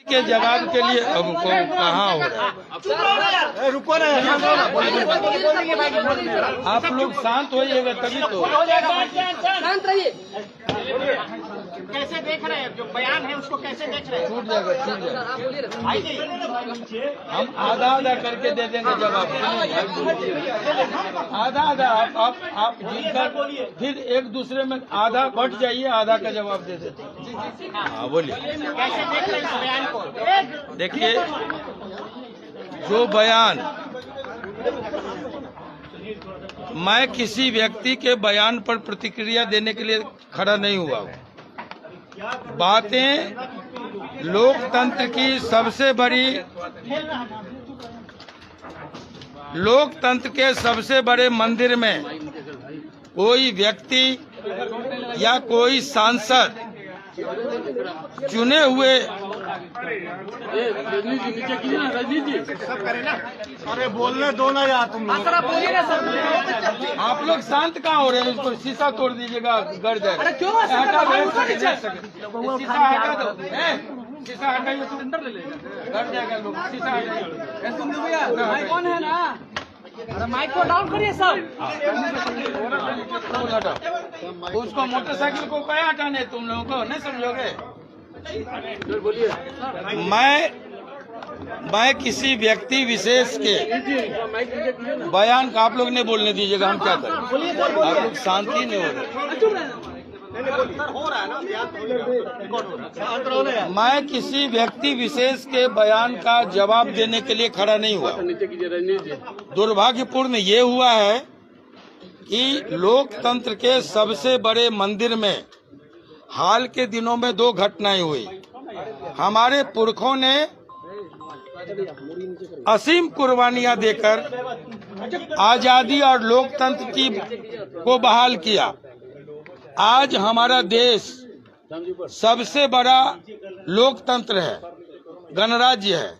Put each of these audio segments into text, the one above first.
के जवाब के लिए अब कहाँ हो रहा है? रुको ना, आप लोग शांत होइएगा तभी तो। शांत रहिए। कैसे देख रहे हैं जो बयान है उसको, कैसे देख रहे हैं? छूट जाएगा, छूट जाएगा। आप बोलिए ना। भाई जी, हम आधा आधा करके दे देंगे जवाब। आधा आधा आप जीतकर फिर एक दूसरे में आधा बट जाइए, आधा का जवाब दे देते हैं। हाँ बोलिए। कैसे देख रहे हैं इस बयान को? देखिए, जो बयान, मैं किसी व्यक्ति के बयान पर प्रतिक्रिया देने के लिए खड़ा नहीं हुआ हूँ। बातें लोकतंत्र की सबसे बड़ी, लोकतंत्र के सबसे बड़े मंदिर में कोई व्यक्ति या कोई सांसद चुने हुए, अरे बोलने दो ना यार तुम। सर आप बोलिए ना सर। आप लोग शांत कहाँ हो रहे हैं? उसको शीशा तोड़ दीजिएगा, गड़ जाएगा। अरे क्यों? हटा दो, शीशा हटा दो, शीशा हटाइए, अंदर ले लेगा, गड़ जाएगा लोग। शीशा हटाइए। माइक ऑन है ना? अरे माइक को डाउन करिए सर। उसको मोटरसाइकिल को क्या हटाने तुम लोगों को नहीं समझोगे? मैं किसी व्यक्ति विशेष के बयान का, आप लोग ने बोलने दीजिएगा, हम क्या करें? आप लोग शांति नहीं हो रहे। मैं किसी व्यक्ति विशेष के बयान का जवाब देने के लिए खड़ा नहीं हुआ। दुर्भाग्यपूर्ण ये हुआ है कि लोकतंत्र के सबसे बड़े मंदिर में हाल के दिनों में दो घटनाएं हुई। हमारे पुरखों ने असीम कुर्बानियां देकर आजादी और लोकतंत्र की को बहाल किया। आज हमारा देश सबसे बड़ा लोकतंत्र है, गणराज्य है।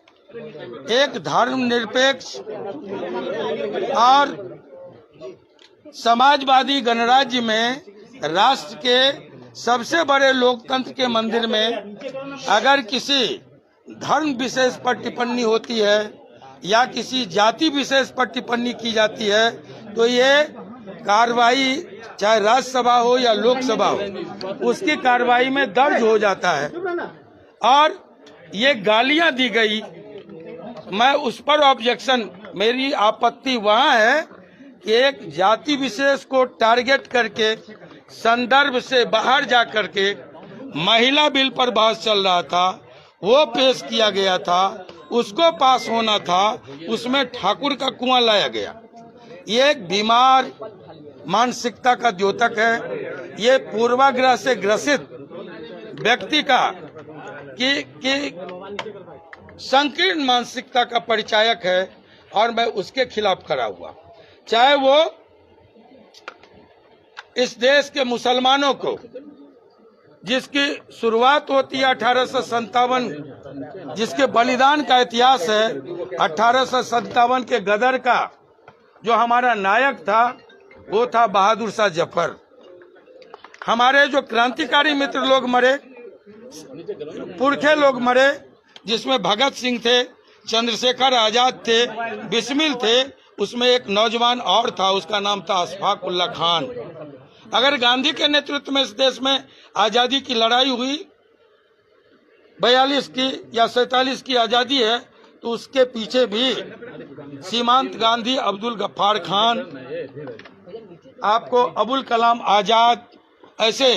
एक धर्मनिरपेक्ष और समाजवादी गणराज्य में राष्ट्र के सबसे बड़े लोकतंत्र के मंदिर में अगर किसी धर्म विशेष पर टिप्पणी होती है या किसी जाति विशेष पर टिप्पणी की जाती है तो ये कार्रवाई, चाहे राज्यसभा हो या लोकसभा हो, उसकी कार्रवाई में दर्ज हो जाता है। और ये गालियां दी गई, मैं उस पर ऑब्जेक्शन, मेरी आपत्ति वहाँ है कि एक जाति विशेष को टारगेट करके संदर्भ से बाहर जा करके महिला बिल पर बहस चल रहा था, वो पेश किया गया था, उसको पास होना था, उसमें ठाकुर का कुआं लाया गया। ये एक बीमार मानसिकता का द्योतक है। ये पूर्वाग्रह से ग्रसित व्यक्ति का कि संकीर्ण मानसिकता का परिचायक है और मैं उसके खिलाफ खड़ा हुआ। चाहे वो इस देश के मुसलमानों को, जिसकी शुरुआत होती है 1857, जिसके बलिदान का इतिहास है, 1857 के गदर का जो हमारा नायक था वो था बहादुर शाह जफर। हमारे जो क्रांतिकारी मित्र लोग मरे, पुरखे लोग मरे, जिसमें भगत सिंह थे, चंद्रशेखर आजाद थे, बिस्मिल थे, उसमें एक नौजवान और था, उसका नाम था अशफाक उल्लाह खान। अगर गांधी के नेतृत्व में इस देश में आजादी की लड़ाई हुई, 42 की या 47 की आजादी है, तो उसके पीछे भी सीमांत गांधी, अब्दुल गफ्फार खान, आपको अबुल कलाम आजाद, ऐसे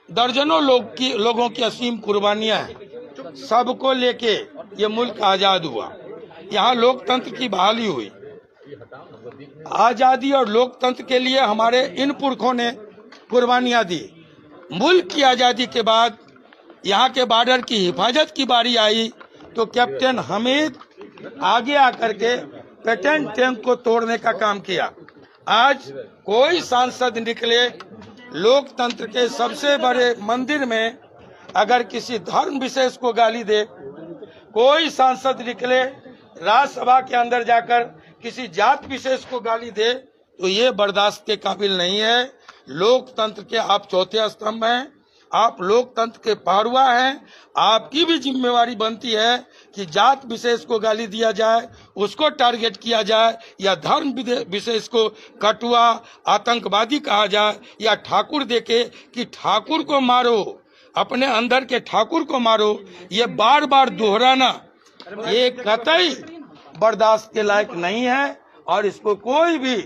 दर्जनों लोगों की असीम कुर्बानियां हैं। सबको लेके ये मुल्क आजाद हुआ, यहाँ लोकतंत्र की बहाली हुई। आजादी और लोकतंत्र के लिए हमारे इन पुरखों ने कुर्बानियां दी। मुल्क की आजादी के बाद यहाँ के बॉर्डर की हिफाजत की बारी आई तो कैप्टन हमीद आगे आकर के पेटेंट टैंक को तोड़ने का काम किया। आज कोई सांसद निकले लोकतंत्र के सबसे बड़े मंदिर में अगर किसी धर्म विशेष को गाली दे, कोई सांसद निकले राज्यसभा के अंदर जाकर किसी जात विशेष को गाली दे, तो ये बर्दाश्त के काबिल नहीं है। लोकतंत्र के आप चौथे स्तंभ हैं आप लोकतंत्र के पहरुआ हैं। आपकी भी जिम्मेवारी बनती है कि जात विशेष को गाली दिया जाए, उसको टारगेट किया जाए, या धर्म विशेष को कटुआ आतंकवादी कहा जाए, या ठाकुर देखे कि ठाकुर को मारो, अपने अंदर के ठाकुर को मारो। ये बार बार दोहराना ये कतई बर्दाश्त के लायक नहीं है, और इसको कोई भी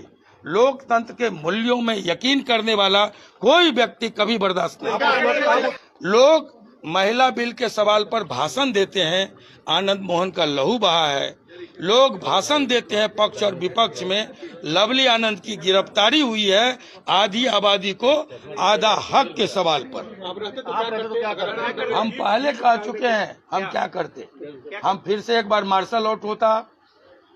लोकतंत्र के मूल्यों में यकीन करने वाला कोई व्यक्ति कभी बर्दाश्त नहीं करेगा। लोग महिला बिल के सवाल पर भाषण देते हैं, आनंद मोहन का लहू बहा है। लोग भाषण देते हैं पक्ष और विपक्ष में, लवली आनंद की गिरफ्तारी हुई है आधी आबादी को आधा हक के सवाल पर। हम पहले कह चुके हैं हम क्या करते, हम फिर से एक बार मार्शल आउट होता,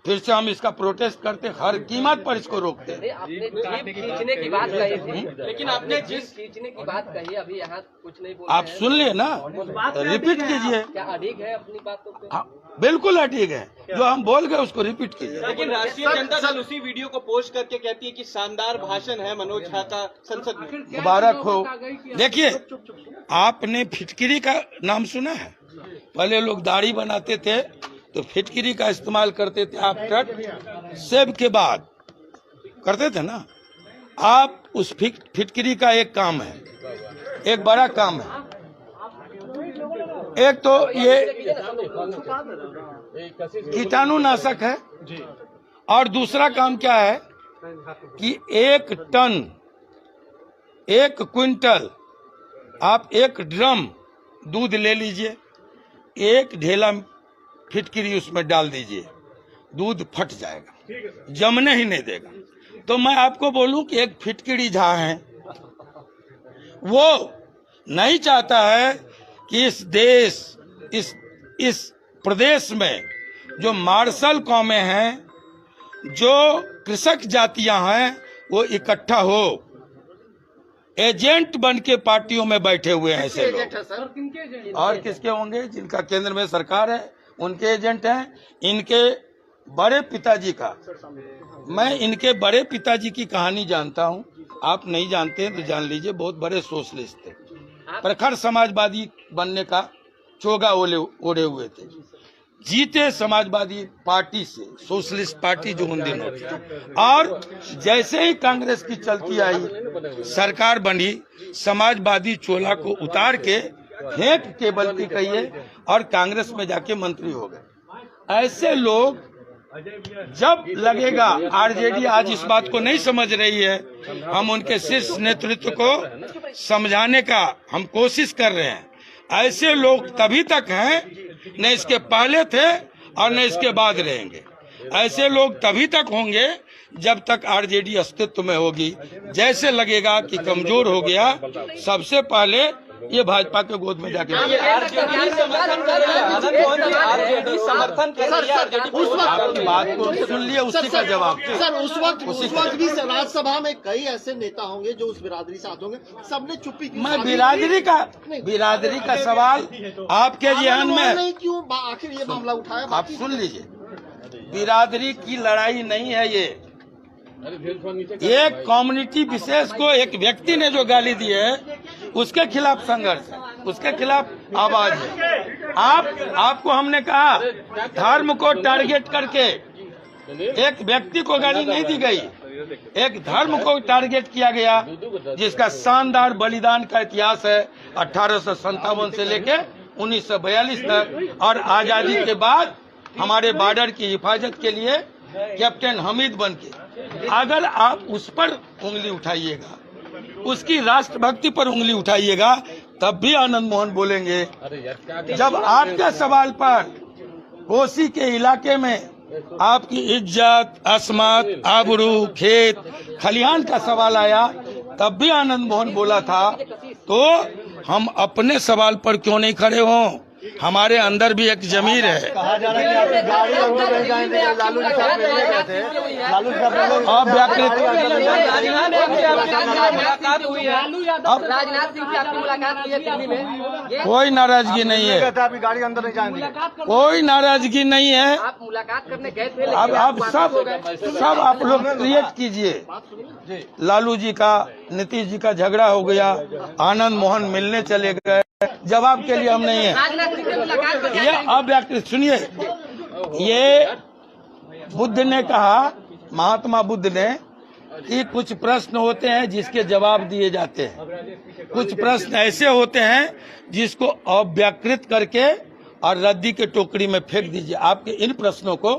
फिर से हम इसका प्रोटेस्ट करते, हर कीमत पर इसको रोकते। आपने जीप खींचने की बात कही थी, लेकिन आपने जीप खींचने की बात कही, अभी यहाँ कुछ नहीं बोले। आप सुन लिए ना, रिपीट कीजिए। क्या अड़िग है अपनी बातों पे? बिल्कुल अड़िग है, जो हम बोल गए उसको रिपीट कीजिए। लेकिन राष्ट्रीय जनता दल उसी वीडियो को पोस्ट करके कहती है कि शानदार भाषण है मनोज झा का संसद में। मुबारक हो। देखिए, आपने फिटकिरी का नाम सुना है? पहले लोग दाढ़ी बनाते थे तो फिटकिरी का इस्तेमाल करते थे, आफ्टर सेब के बाद करते थे ना। आप उस फिटकिरी का एक काम है, एक बड़ा काम है। एक तो ये कीटाणुनाशक है, और दूसरा काम क्या है कि 1 टन 1 क्विंटल आप 1 ड्रम दूध ले लीजिए, 1 ढेला फिटकिरी उसमें डाल दीजिए, दूध फट जाएगा, जमने ही नहीं देगा। तो मैं आपको बोलूं कि एक फिटकिरी झा है, वो नहीं चाहता है कि इस देश इस प्रदेश में जो मार्शल कौमें हैं, जो कृषक जातियां हैं, वो इकट्ठा हो। एजेंट बन के पार्टियों में बैठे हुए हैं ऐसे लोग। और किसके होंगे? जिनका केंद्र में सरकार है उनके एजेंट हैं। इनके बड़े पिताजी का, मैं इनके बड़े पिताजी की कहानी जानता हूं, आप नहीं जानते हैं तो जान लीजिए। बहुत बड़े सोशलिस्ट थे, प्रखर समाजवादी बनने का चोगा ओढ़े हुए थे, जीते समाजवादी पार्टी से, सोशलिस्ट पार्टी जो उन दिनों थी। और जैसे ही कांग्रेस की चलती आई, सरकार बनी, समाजवादी चोला को उतार के फेंक के बल्कि कहिए, और कांग्रेस में जाके मंत्री हो गए। ऐसे लोग जब लगेगा, आरजेडी आज इस बात को नहीं समझ रही है, हम उनके शीर्ष नेतृत्व को समझाने का हम कोशिश कर रहे हैं। ऐसे लोग तभी तक हैं, न इसके पहले थे और न इसके बाद रहेंगे। ऐसे लोग तभी तक होंगे जब तक आरजेडी अस्तित्व में होगी। जैसे लगेगा कि कमजोर हो गया, सबसे पहले ये भाजपा के गोद में जाके आपकी बात को सुन लिया, उसी का जवाब। सर उस वक्त भी राज्यसभा में कई ऐसे नेता होंगे जो उस बिरादरी से आते होंगे, सबने चुप्पी की। मैं बिरादरी का सवाल आपके जहन में नहीं, क्यों आखिर ये मामला उठाया? आप सुन लीजिए, बिरादरी की लड़ाई नहीं है ये। एक कम्युनिटी विशेष को एक व्यक्ति ने जो गाली दी है, उसके खिलाफ संघर्ष है, उसके खिलाफ आवाज है। आपको हमने कहा, धर्म को टारगेट करके एक व्यक्ति को गाली नहीं दी गई, एक धर्म को टारगेट किया गया, जिसका शानदार बलिदान का इतिहास है 1857 से लेके 1942 तक। और आजादी के बाद हमारे बॉर्डर की हिफाजत के लिए कैप्टन हमीद बन के, अगर आप उस पर उंगली उठाइएगा, उसकी राष्ट्रभक्ति पर उंगली उठाइएगा, तब भी आनंद मोहन बोलेंगे। जब आपके सवाल पर कोसी के इलाके में आपकी इज्जत, अस्मत, आबरू, खेत, खलिहान का सवाल आया, तब भी आनंद मोहन बोला था। तो हम अपने सवाल पर क्यों नहीं खड़े हों? हमारे अंदर भी एक जमीर है। अव्याकृत अब राजनाथ सिंह से आपकी मुलाकात हुई है दिल्ली में, ये कोई नाराजगी नहीं है, गाड़ी अंदर नहीं जाएंगे। कोई नाराजगी नहीं है। आप मुलाकात करने गए थे, अब आप सब आप लोग क्रिएट कीजिए। लालू जी का नीतीश जी का झगड़ा हो गया, आनंद मोहन मिलने चले गए, जवाब के लिए हम नहीं है। राजनाथ सिंह से मुलाकात कर ये अव्याकृत सुनिए, ये बुद्ध ने कहा, महात्मा बुद्ध ने, कि कुछ प्रश्न होते हैं जिसके जवाब दिए जाते हैं, कुछ प्रश्न ऐसे होते हैं जिसको अव्याकृत करके और रद्दी के टोकरी में फेंक दीजिए। आपके इन प्रश्नों को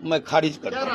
मैं खारिज करता हूँ।